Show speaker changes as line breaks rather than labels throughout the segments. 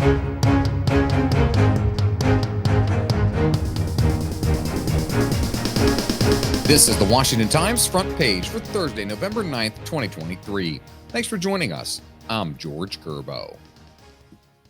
This is the Washington Times front page for Thursday, November 9th, 2023. Thanks for joining us. I'm George Gerbo.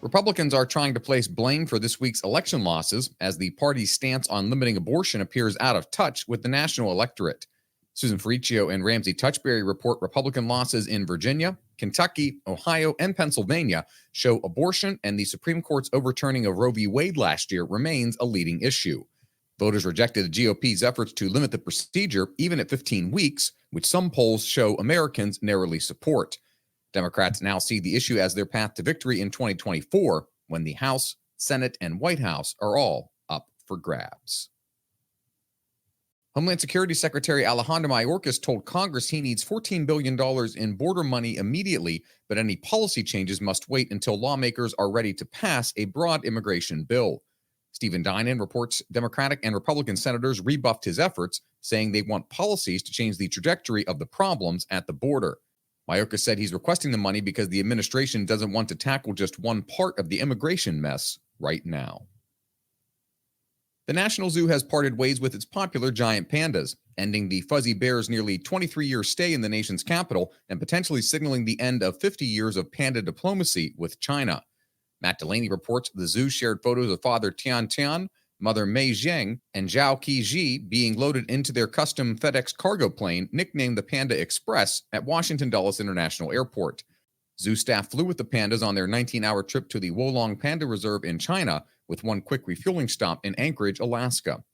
Republicans are trying to place blame for this week's election losses as the party's stance on limiting abortion appears out of touch with the national electorate. Susan Ferricchio and Ramsey Touchberry report Republican losses in Virginia, Kentucky, Ohio, and Pennsylvania show abortion and the Supreme Court's overturning of Roe v. Wade last year remains a leading issue. Voters rejected the GOP's efforts to limit the procedure, even at 15 weeks, which some polls show Americans narrowly support. Democrats now see the issue as their path to victory in 2024, when the House, Senate, and White House are all up for grabs. Homeland Security Secretary Alejandro Mayorkas told Congress he needs $14 billion in border money immediately, but any policy changes must wait until lawmakers are ready to pass a broad immigration bill. Stephen Dinan reports Democratic and Republican senators rebuffed his efforts, saying they want policies to change the trajectory of the problems at the border. Mayorkas said he's requesting the money because the administration doesn't want to tackle just one part of the immigration mess right now. The National Zoo has parted ways with its popular giant pandas, ending the fuzzy bear's nearly 23-year stay in the nation's capital and potentially signaling the end of 50 years of panda diplomacy with China. Matt Delaney reports the zoo shared photos of Father Tian Tian, Mother Mei Zheng, and Zhao Qiji being loaded into their custom FedEx cargo plane, nicknamed the Panda Express, at Washington Dulles International Airport. Zoo staff flew with the pandas on their 19-hour trip to the Wolong Panda Reserve in China, with one quick refueling stop in Anchorage, Alaska.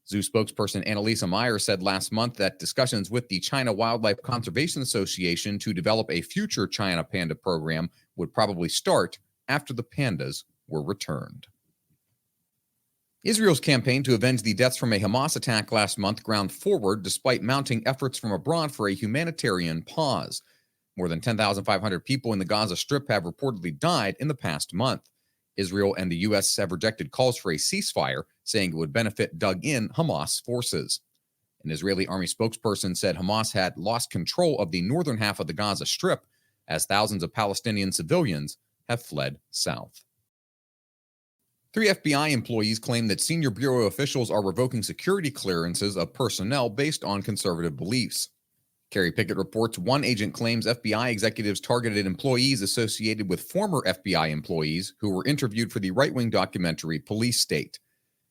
Zoo spokesperson Annalisa Meyer said last month that discussions with the China Wildlife Conservation Association to develop a future China panda program would probably start after the pandas were returned. Israel's campaign to avenge the deaths from a Hamas attack last month ground forward despite mounting efforts from abroad for a humanitarian pause. More than 10,500 people in the Gaza Strip have reportedly died in the past month. Israel and the U.S. have rejected calls for a ceasefire, saying it would benefit dug-in Hamas forces. An Israeli army spokesperson said Hamas had lost control of the northern half of the Gaza Strip as thousands of Palestinian civilians have fled south. 3 FBI employees claim that senior bureau officials are revoking security clearances of personnel based on conservative beliefs. Carrie Pickett reports one agent claims FBI executives targeted employees associated with former FBI employees who were interviewed for the right-wing documentary Police State.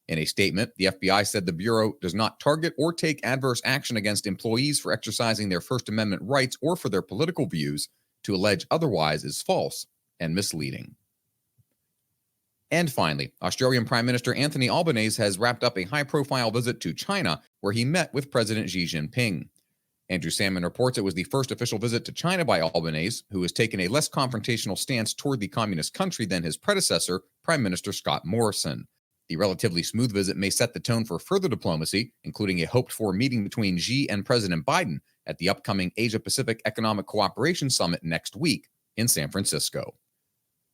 In a statement, the FBI said the Bureau does not target or take adverse action against employees for exercising their First Amendment rights or for their political views. To allege otherwise is false and misleading. And finally, Australian Prime Minister Anthony Albanese has wrapped up a high-profile visit to China where he met with President Xi Jinping. Andrew Salmon reports it was the first official visit to China by Albanese, who has taken a less confrontational stance toward the communist country than his predecessor, Prime Minister Scott Morrison. The relatively smooth visit may set the tone for further diplomacy, including a hoped-for meeting between Xi and President Biden at the upcoming Asia-Pacific Economic Cooperation Summit next week in San Francisco.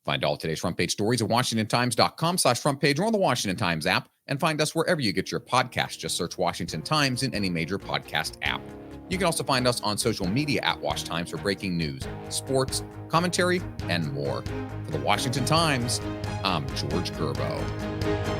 Find all today's front page stories at WashingtonTimes.com/front page or on the Washington Times app, and find us wherever you get your podcasts. Just search Washington Times in any major podcast app. You can also find us on social media at Wash Times for breaking news, sports, commentary, and more. For the Washington Times, I'm George Gerbo.